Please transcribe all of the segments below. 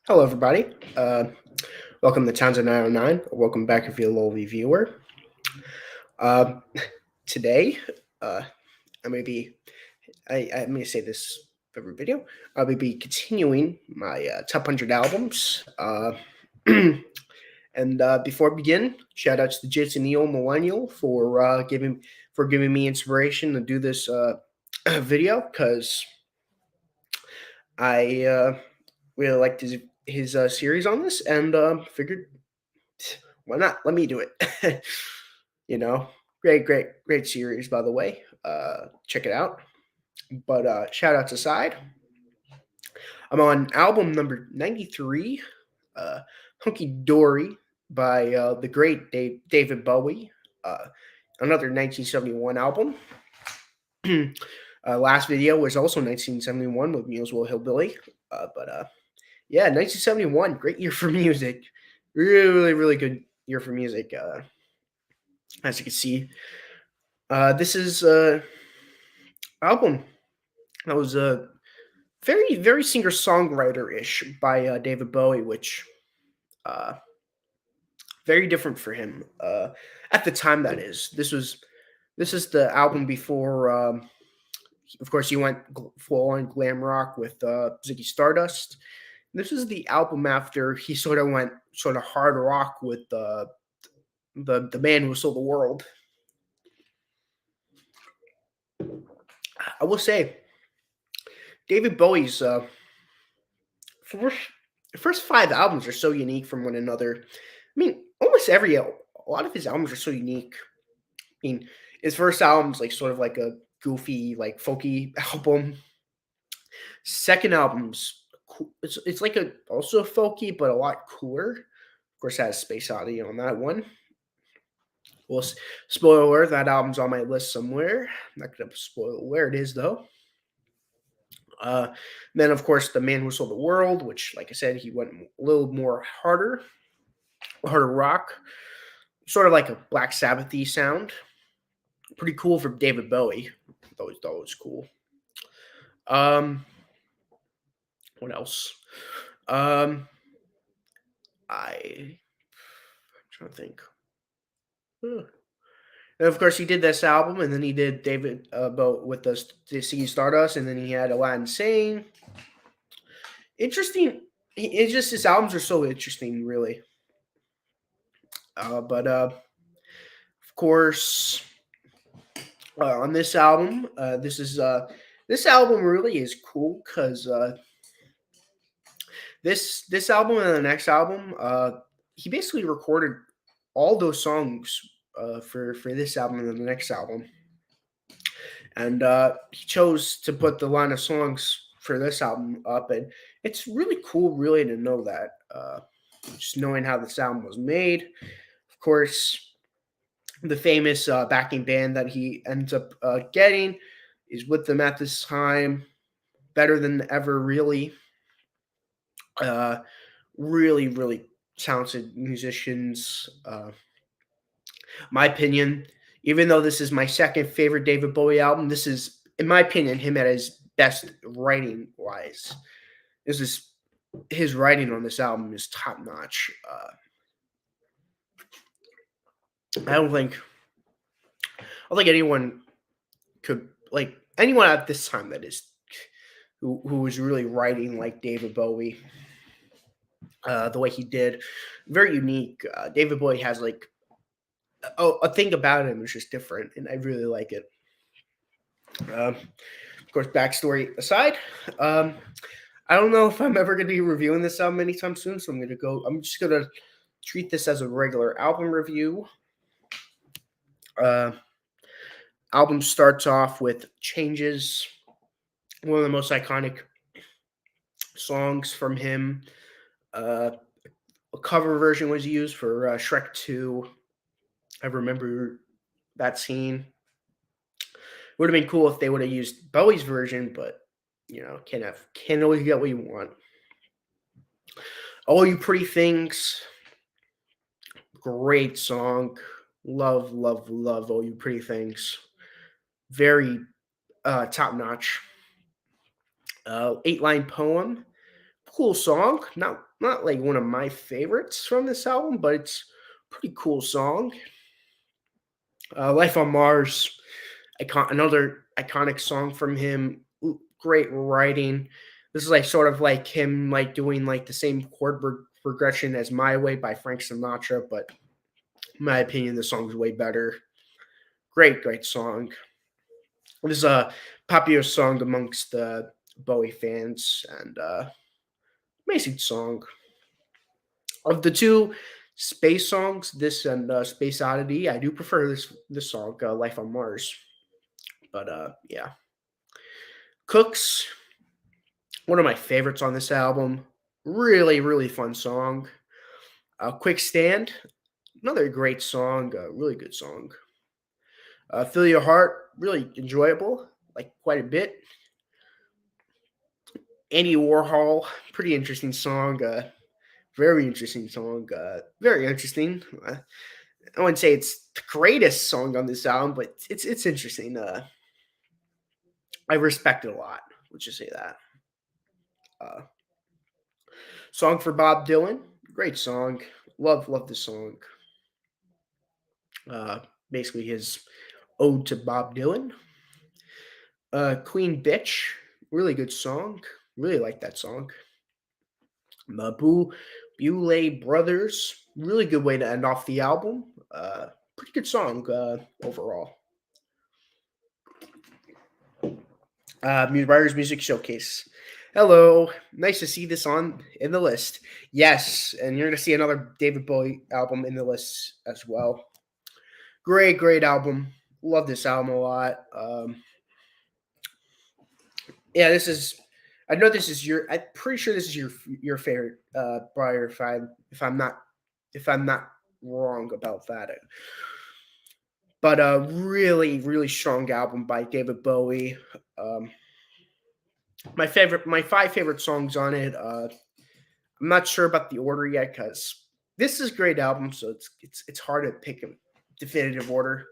Hello, everybody. Welcome to Townsend 909. Welcome back if you're a lowly viewer. Uh, Today, uh, I'm going to be, I'm going to say this every video. I'll be continuing my top 100 albums. And before I begin, shout out to the Jits and Neo Millennial for giving me inspiration to do this video because I really liked his series on this and figured why not? Let me do it. you know, great series, by the way. Check it out. But shout outs aside, I'm on album number 93, uh, Hunky Dory by the great David Bowie. Uh, Another 1971 album. Last video was also 1971 with Muswell Hillbilly. Yeah, 1971, great year for music. Really good year for music. As you can see, this is album that was very singer songwriter ish by David Bowie, which uh, very different for him at the time. That is, this is the album before. Of course, he went full on glam rock with Ziggy Stardust. This is the album after he sort of went sort of hard rock with the man who sold the world. I will say, David Bowie's first first five albums are so unique from one another. I mean, almost a lot of his albums are so unique. I mean, his first album's like sort of like a goofy, like folky album. Second album's it's like a also folky, but a lot cooler. Of course, it has Space Oddity on that one. Well, spoiler alert, that album's on my list somewhere. I'm not gonna spoil where it is though. Uh, then, of course, The Man Who Sold the World, which, like I said, he went a little more harder rock, sort of like a Black Sabbathy sound. Pretty cool for David Bowie. Thought it was cool. Um, what else? Um, I'm trying to think. Huh. And of course, he did this album, and then he did David Bowie with the Sea Stardust, and then he had Aladdin Sane. Interesting. It's just his albums are so interesting, really. But of course, on this album, this album really is cool because this album and the next album, he basically recorded all those songs for this album and the next album, and he chose to put the line of songs for this album up, and it's really cool, really, to know that. Just knowing how this album was made, of course, the famous backing band that he ends up getting is with them at this time. Better than ever, really. Uh, really talented musicians. My opinion, even though this is my second favorite David Bowie album, this is, in my opinion, him at his best writing wise. This is his writing on this album is top notch. I don't think anyone could like anyone at this time that is who was really writing like David Bowie the way he did. Very unique. David Bowie has like a thing about him is just different, and I really like it. Of course, backstory aside, um, I don't know if I'm ever going to be reviewing this album anytime soon, so I'm just going to treat this as a regular album review. Uh, Album starts off with Changes, one of the most iconic songs from him. Uh, a cover version was used for Shrek 2. I remember that scene. Would have been cool if they would have used Bowie's version, but can't always get what you want. All You Pretty Things, great song. Love All You Pretty Things. Very top notch. 8-line poem, Cool song. Not like one of my favorites from this album, but it's a pretty cool song. Life on Mars, another iconic song from him. Great writing. This is like sort of like him like doing like the same chord progression as My Way by Frank Sinatra, but in my opinion, the song's way better. Great song. It was a popular song amongst the Bowie fans and amazing song. Of the two space songs, this and Space Oddity, I do prefer this song, Life on Mars. But yeah, Cooks, one of my favorites on this album. Really fun song. Quick Stand, another great song, really good song. Feel Your Heart, really enjoyable, like quite a bit. Andy Warhol, pretty interesting song. Very interesting song. Very interesting. I wouldn't say it's the greatest song on this album, but it's interesting. I respect it a lot. Let's just say that. Uh, Song for Bob Dylan, great song. Love the song. Uh, Basically his ode to Bob Dylan. Queen Bitch, really good song. Really like that song. Boo Bewlay Brothers, really good way to end off the album. Pretty good song overall. Writers Music Showcase. Hello, nice to see this on in the list. Yes, and you're gonna see another David Bowie album in the list as well. Great album. Love this album a lot. Yeah, this is. I know this is your. I'm pretty sure this is your favorite, Briar. If I'm not wrong about that. But a really strong album by David Bowie. Um, my five favorite songs on it. I'm not sure about the order yet because this is a great album, so it's hard to pick a definitive order.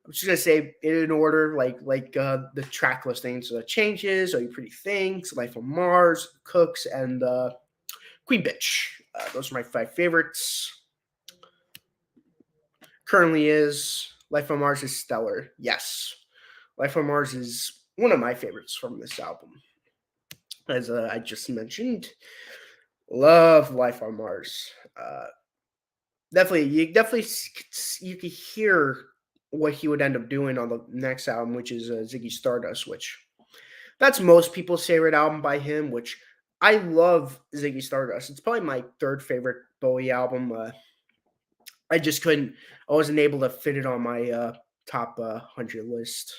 I'm just gonna say it in order, like the track listings, Changes, Are You Pretty Things, Life on Mars, Cooks, and Queen Bitch. Those are my five favorites. Currently is Life on Mars is stellar. Yes, Life on Mars is one of my favorites from this album. As I just mentioned, love Life on Mars. You could hear what he would end up doing on the next album, which is Ziggy Stardust, which that's most people's favorite album by him. Which I love Ziggy Stardust. It's probably my third favorite Bowie album. I just couldn't. I wasn't able to fit it on my top 100 list.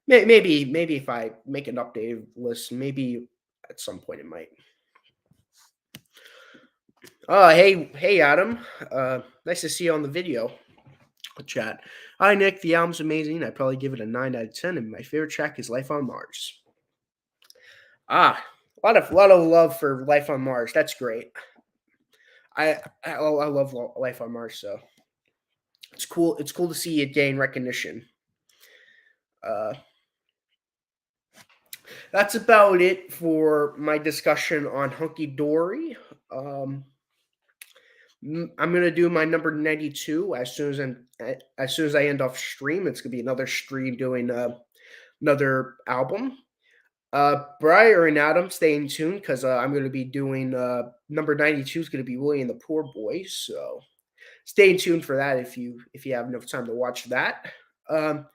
Maybe if I make an updated list, maybe at some point it might. Hey, Adam. Nice to see you on the video chat. Hi, Nick. The album's amazing. I'd probably give it a 9 out of 10, and my favorite track is Life on Mars. A lot of love for Life on Mars. That's great. I love Life on Mars, so it's cool. It's cool to see it gain recognition. Uh, that's about it for my discussion on Hunky Dory. Um, I'm gonna do my number 92 as soon as I end off stream. It's gonna be another stream doing another album. Briar and Adam, stay in tune because I'm gonna be doing number 92 is gonna be Willie and the Poor Boys. So stay tuned for that if you have enough time to watch that. Um,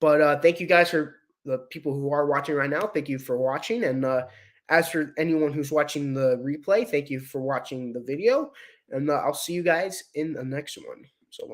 but thank you guys for the people who are watching right now. Thank you for watching, and as for anyone who's watching the replay, thank you for watching the video, and I'll see you guys in the next one. So long.